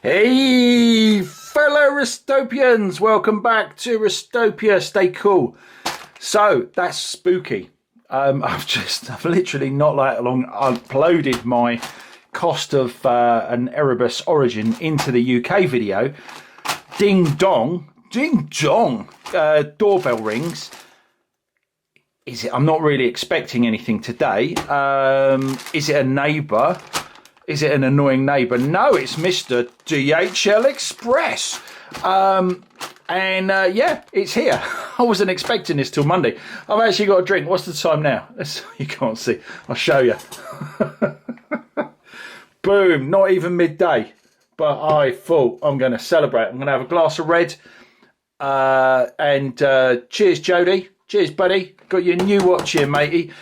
Hey, fellow Restopians, welcome back to Restopia. Stay cool. So that's spooky. I've literally not that long uploaded my cost of an Erebus Origin into the UK video. Ding dong, doorbell rings. Is it? I'm not really expecting anything today. Is it a neighbour? Is it an annoying neighbour? No, it's Mr. DHL Express. Yeah, it's here. I wasn't expecting this till Monday. I've actually got a drink. What's the time now? You can't see. I'll show you. Boom. Not even midday. But I thought I'm going to celebrate. I'm going to have a glass of red. Cheers, Jody. Cheers, buddy. Got your new watch here, matey.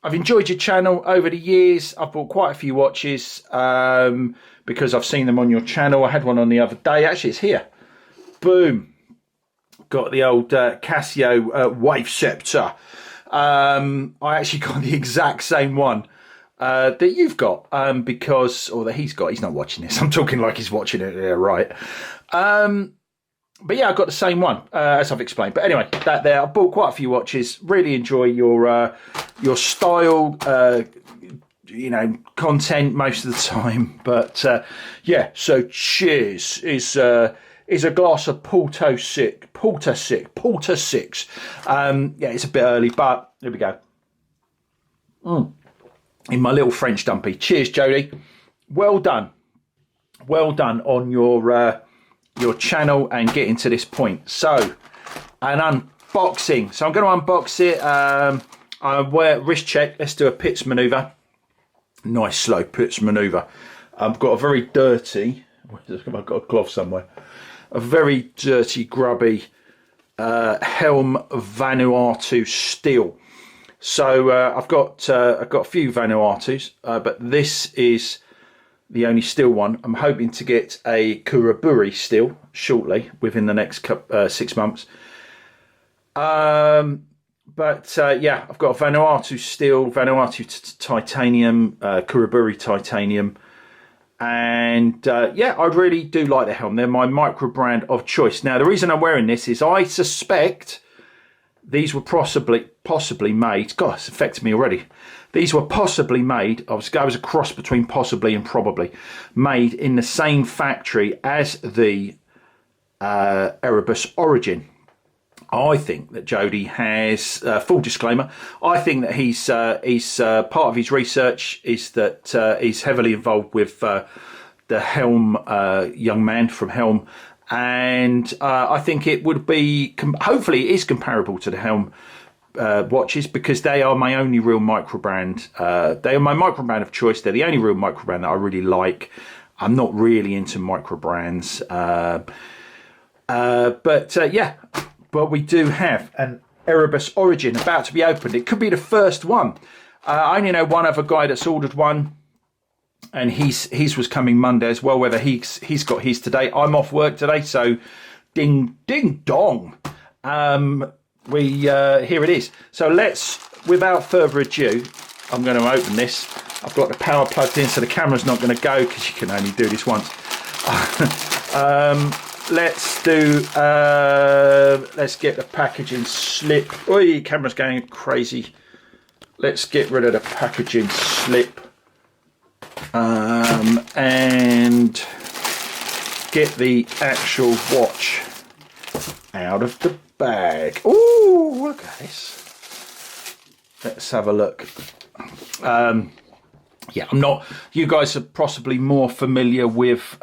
I've enjoyed your channel over the years. I've bought quite a few watches because I've seen them on your channel. I had one on the other day. Actually, it's here. Boom. Got the old Casio Wave Scepter. I actually got the exact same one that you've got or that he's got. He's not watching this. I'm talking like he's watching it. Yeah, right. But yeah, I've got the same one, as I've explained. But anyway, that there. I've bought quite a few watches. Really enjoy your style, content most of the time. But yeah, so cheers is a glass of Porter 6. Yeah, it's a bit early, but here we go. In my little French dumpy. Cheers, Jody. Well done on your channel and getting to this point. So an unboxing. So I'm going to unbox it. I wear wrist check. Let's do a pits maneuver. Nice slow pits maneuver. I've got a very dirty, I've got a glove somewhere, a very dirty grubby Helm Vanuatu steel. So I've got a few Vanuatus, but this is the only steel one. I'm hoping to get a Kuraburi steel shortly, within the next 6 months. Yeah, I've got a Vanuatu steel, Vanuatu titanium, Kuraburi titanium. And yeah, I really do like the helm. They're my micro brand of choice. Now, the reason I'm wearing this is I suspect these were possibly made. God, it's affected me already. These were possibly made, I was a cross between possibly and probably, made in the same factory as the Erebus Origin. I think that Jody has, full disclaimer, I think that he's part of his research is that he's heavily involved with the Helm young man from Helm. And I think it would be, hopefully it is comparable to the Helm watches, because they are my only real micro brand. They are my micro brand of choice. They're the only real micro brand that I really like. I'm not really into micro brands. Yeah, but we do have an Erebus Origin about to be opened. It could be the first one. I only know one other guy that's ordered one, and his was coming Monday as well. Whether he's got his today. I'm off work today, so ding dong. Here it is. So let's, without further ado, I'm going to open this. I've got the power plugged in, so the camera's not going to go because you can only do this once. Let's get the packaging slip. Oi, camera's going crazy. Let's get rid of the packaging slip. And get the actual watch out of the bag. Oh, look at this. Let's have a look. Yeah, you guys are possibly more familiar with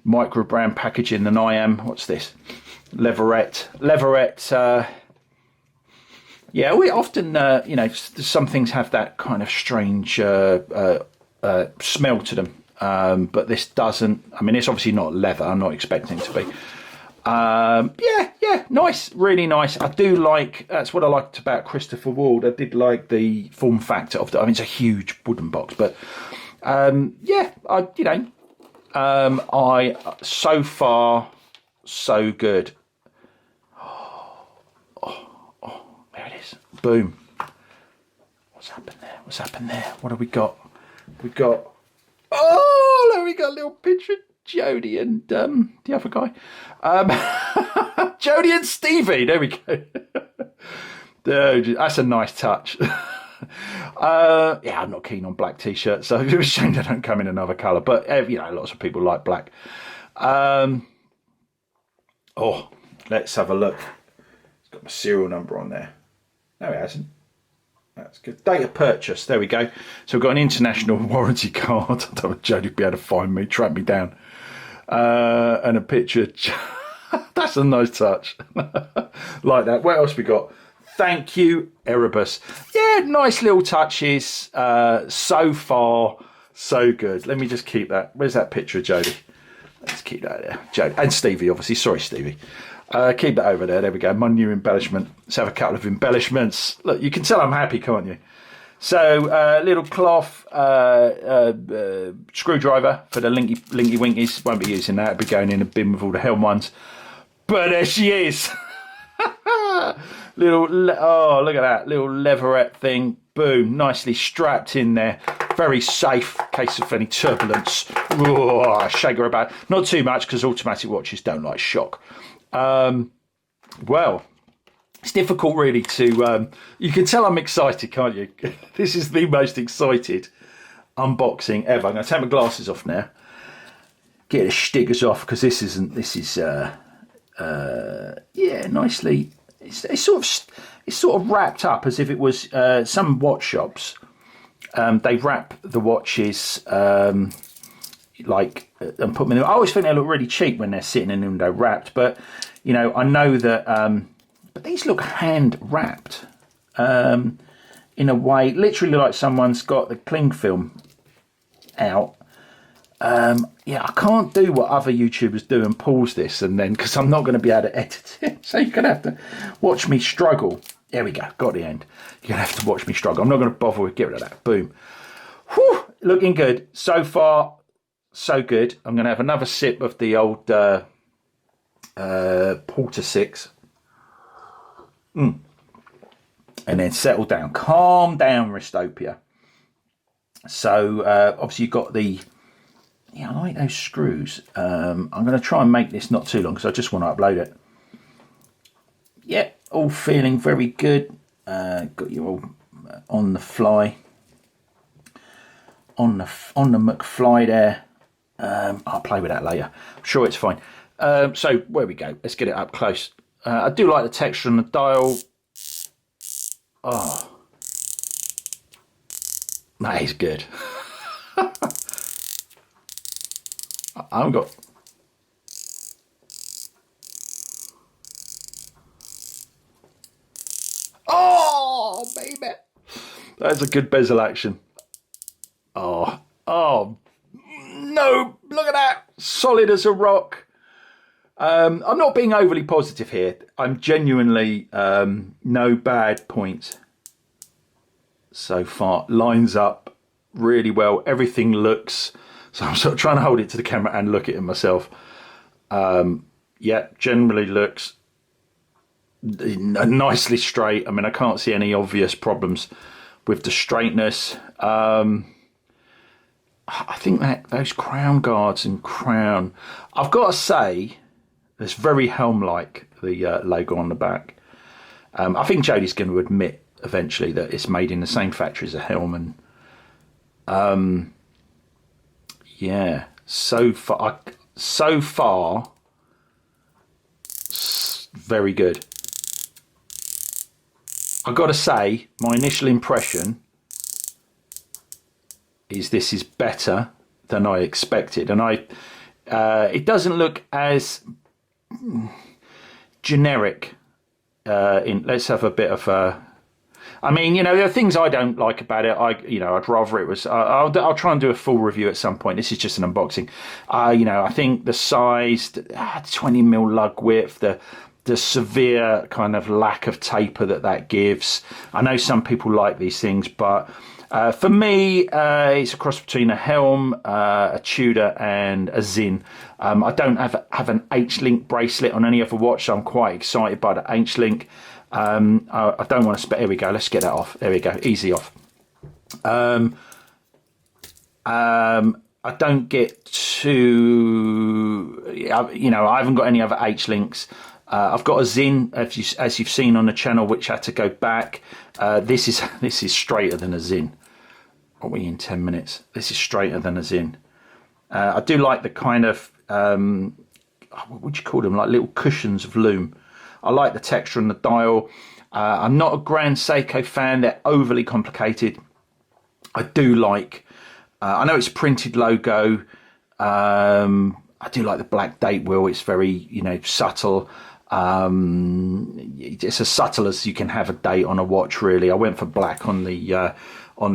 micro brand packaging than I am. What's this? Leverette. Yeah, we often, some ththings have that kind of strange smell to them, but this doesn't. I mean, it's obviously not leather. I'm not expecting it to be. Yeah, nice, really nice. I do like, that's what I liked about Christopher Ward. I did like the form factor of it. I mean, it's a huge wooden box, but yeah, so far, so good. There it is. Boom. What's happened there? What have we got? Oh, there we go. got a little picture of Jodie and the other guy. Jodie and Stevie. There we go. Dude, that's a nice touch. Yeah, I'm not keen on black t-shirts, so it's a shame they don't come in another colour. But you know, lots of people like black. Oh, let's have a look. It's got my serial number on there. No, it hasn't. That's good. Date of purchase. There we go. So we've got an international warranty card. I don't know if Jodie would be able to find me, track me down. And a picture. That's a nice touch. Like that. What else we got? Thank you, Erebus. Yeah, nice little touches. So far, so good. Let me just keep that. Where's that picture of Jodie? Let's keep that there. Jodie. And Stevie, obviously. Sorry, Stevie. Keep that over there. There we go. My new embellishment. Let's have a couple of embellishments. Look, you can tell I'm happy, can't you? So, little cloth screwdriver for the linky winkies. Won't be using that. It'll be going in a bin with all the Helm ones. But there she is. Oh, look at that. Little leatherette thing. Boom. Nicely strapped in there. Very safe in case of any turbulence. Ooh, shake her about. Not too much because automatic watches don't like shock. Well, it's difficult really to, you can tell I'm excited, can't you? This is the most excited unboxing ever. I'm going to take my glasses off now. Get the stickers off because this is, yeah, nicely, it's sort of wrapped up as if it was, some watch shops, they wrap the watches, like and put them in. I always think they look really cheap when they're sitting in them, they're wrapped, but you know, I know that but these look hand wrapped in a way, literally like someone's got the cling film out. Yeah, I can't do what other YouTubers do and pause this and then, because I'm not going to be able to edit it, so you're going to have to watch me struggle. There we go, got the end. You're going to have to watch me struggle. I'm not going to bother with, get rid of that. Boom. Whew, looking good so far. So good. I'm going to have another sip of the old Porter 6. And then settle down. Calm down, Restopia. So, obviously you've got the... Yeah, I like those screws. I'm going to try and make this not too long because I just want to upload it. Yeah, all feeling very good. Got you all on the fly. On the McFly there. I'll play with that later. I'm sure it's fine. So where we go. Let's get it up close. I do like the texture on the dial. Oh, that is good. I've got. Oh, baby, that's a good bezel action. Oh, no, look at that, solid as a rock. I'm not being overly positive here. I'm genuinely no bad points so far. Lines up really well. Everything looks, so I'm sort of trying to hold it to the camera and look at it myself. Yeah, generally looks nicely straight. I mean, I can't see any obvious problems with the straightness. I think that those crown guards and crown, I've got to say, it's very Helm-like, the logo on the back. I think Jodie's going to admit eventually that it's made in the same factory as a Helm, and yeah, so far, very good. I've got to say, my initial impression is this is better than I expected, and it doesn't look as generic. Let's have a bit of I mean, you know, there are things I don't like about it. I'd rather it was. I'll try and do a full review at some point. This is just an unboxing. You know, I think the size, 20mm lug width, the severe kind of lack of taper that gives. I know some people like these things, but for me, it's a cross between a Helm, a Tudor, and a Zinn. I don't have an H-Link bracelet on any other watch, so I'm quite excited by the H-Link. I don't want to spend. Here we go. Let's get that off. There we go. Easy off. I don't get you know, I haven't got any other H-links. I've got a Zin, as you've seen on the channel, which had to go back. This is straighter than a Zin. Are we in 10 minutes? This is straighter than a Zin. I do like the kind of, what would you call them? Like little cushions of loom. I like the texture on the dial. I'm not a Grand Seiko fan. They're overly complicated. I do like, I know it's a printed logo. I do like the black date wheel. It's very, you know, subtle. It's as subtle as you can have a date on a watch, really. I went for black on the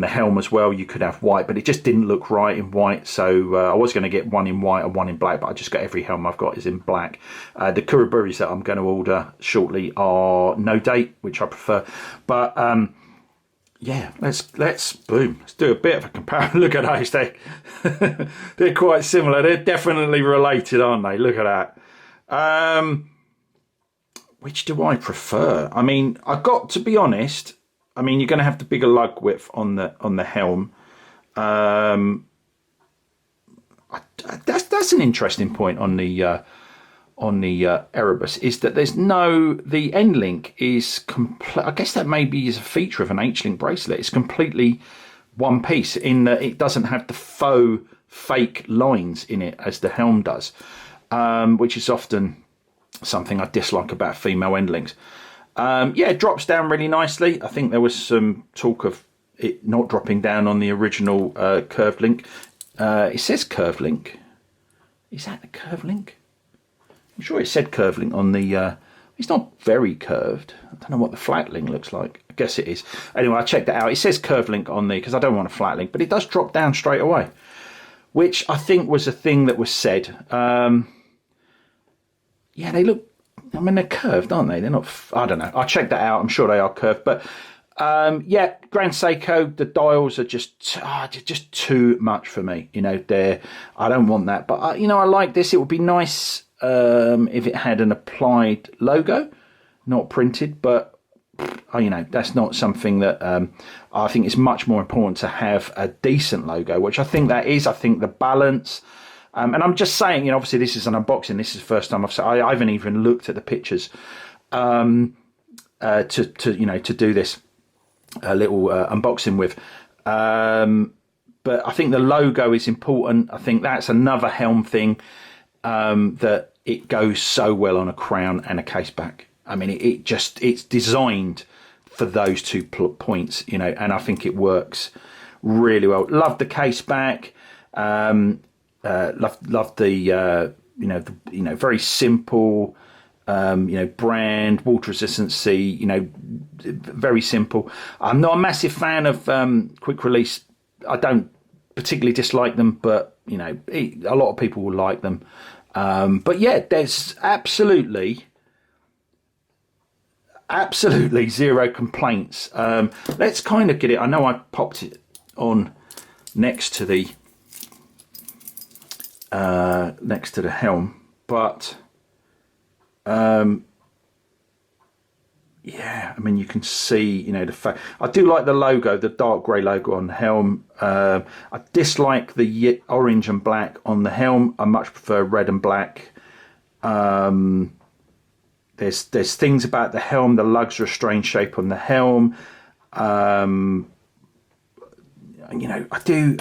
helm as well. You could have white, but it just didn't look right in white. So I was going to get one in white and one in black, but I just got every helm I've got is in black. The Kuriburis that I'm going to order shortly are no date, which I prefer. But yeah, let's do a bit of a comparison. Look at those, they're quite similar. They're definitely related, aren't they? Look at that. Which do I prefer? I mean, I got to be honest. I mean, you're going to have the bigger lug width on the helm. That's an interesting point on the Erebus, is that there's the end link is complete. I guess that maybe is a feature of an H-link bracelet. It's completely one piece in that it doesn't have the faux fake lines in it as the helm does, which is often something I dislike about female end links. Yeah, it drops down really nicely. I think there was some talk of it not dropping down on the original curved link. It says curved link. Is that the curved link? I'm sure it said curved link on the... it's not very curved. I don't know what the flat link looks like. I guess it is. Anyway, I checked it out. It says curved link on the... because I don't want a flat link, but it does drop down straight away, which I think was a thing that was said. Yeah, they look... I mean, they're curved, aren't they? They're not... I don't know. I checked that out. I'm sure they are curved. But, yeah, Grand Seiko, the dials are just too much for me. You know, I don't want that. But, you know, I like this. It would be nice if it had an applied logo, not printed. But, you know, that's not something that... I think it's much more important to have a decent logo, which I think that is. I think the balance... and I'm just saying, you know, obviously this is an unboxing. This is the first time I haven't even looked at the pictures to do this little unboxing with. But I think the logo is important. I think that's another helm thing that it goes so well on a crown and a case back. I mean, it's designed for those 2 points, you know, and I think it works really well. Love the case back. Love the very simple brand, water resistance, very simple. I'm not a massive fan of quick release. I don't particularly dislike them, but you know, a lot of people will like them. But yeah, there's absolutely zero complaints. Let's kind of get it. I know I popped it on next to the helm, but yeah, I mean, you can see, you know, the fact I do like the logo, the dark grey logo on the helm. I dislike the orange and black on the helm. I much prefer red and black. There's things about the helm. The lugs are a strange shape on the helm. You know, I do.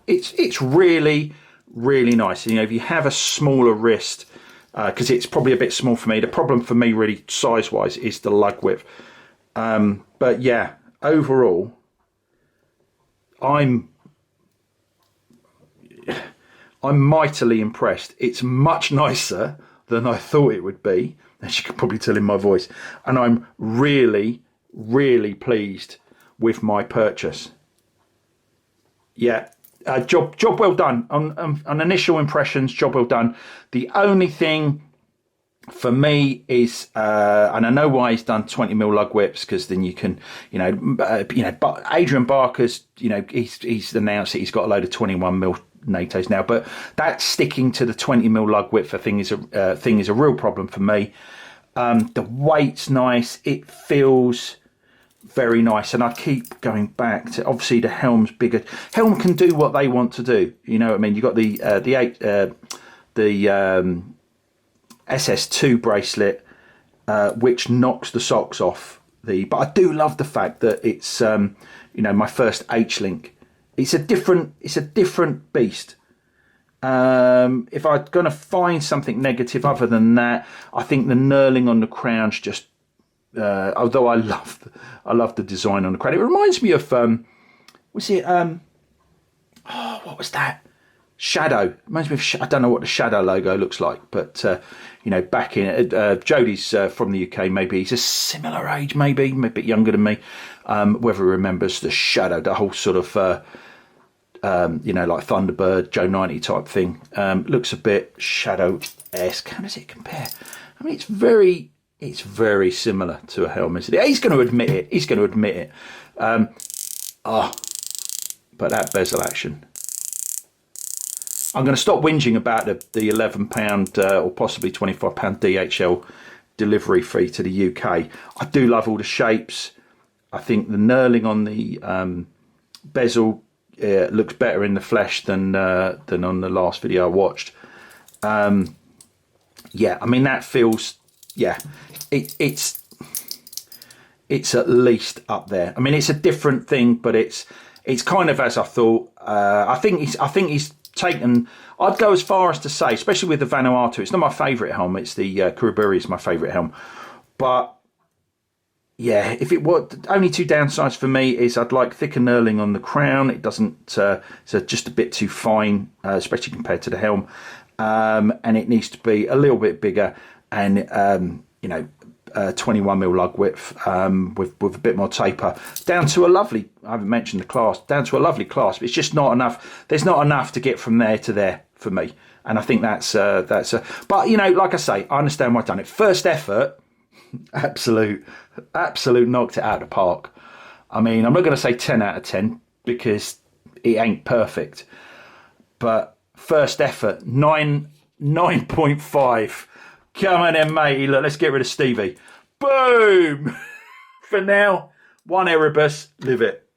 It's really nice. You know, if you have a smaller wrist, because it's probably a bit small for me. The problem for me, really, size-wise, is the lug width. But yeah, overall, I'm mightily impressed. It's much nicer than I thought it would be, as you can probably tell in my voice. And I'm really pleased with my purchase. Yeah. Job well done on initial impressions. Job well done. The only thing for me is, and I know why he's done 20mm lug whips, because then you can, but Adrian Barker's, he's announced that he's got a load of 21mm NATOs now, but that sticking to the 20mm lug width thing is a real problem for me. The weight's nice. It feels very nice. And I keep going back to, obviously the helm's bigger. Helm can do what they want to do. You know what I mean? You've got the SS2 bracelet, which knocks the socks off. But I do love the fact that it's my first H-link. It's a different beast. If I'm going to find something negative other than that, I think the knurling on the crown's just, although I love the design on the crown. It reminds me of, what was that? Shadow. It reminds me of, I don't know what the Shadow logo looks like, but, back in, Jodie's from the UK, maybe he's a similar age, maybe a bit younger than me, whether he remembers the Shadow, the whole sort of, like Thunderbird, Joe 90 type thing. Looks a bit Shadow-esque. How does it compare? I mean, it's very similar to a helm, isn't it? He's going to admit it. But that bezel action. I'm going to stop whinging about the £11 or possibly £25 DHL delivery fee to the UK. I do love all the shapes. I think the knurling on the bezel looks better in the flesh than on the last video I watched. I mean, that feels, it's at least up there. I mean, it's a different thing, but it's kind of as I thought. I think he's taken. I'd go as far as to say, especially with the Vanuatu, it's not my favourite helm. It's the Kuruburi is my favourite helm, but. Yeah, if it were, only two downsides for me is I'd like thicker knurling on the crown. It doesn't, it's just a bit too fine, especially compared to the helm. And it needs to be a little bit bigger and, 21mm lug width with a bit more taper. Down to a lovely, I haven't mentioned the clasp, down to a lovely clasp. It's just not enough. There's not enough to get from there to there for me. And I think that's but, like I say, I understand why I've done it. First effort, absolute knocked it out of the park. I mean, I'm not going to say 10 out of 10 because it ain't perfect, but first effort 9.5. Come on then, matey. Look, let's get rid of Stevie. Boom. For now, one Erebus, live it.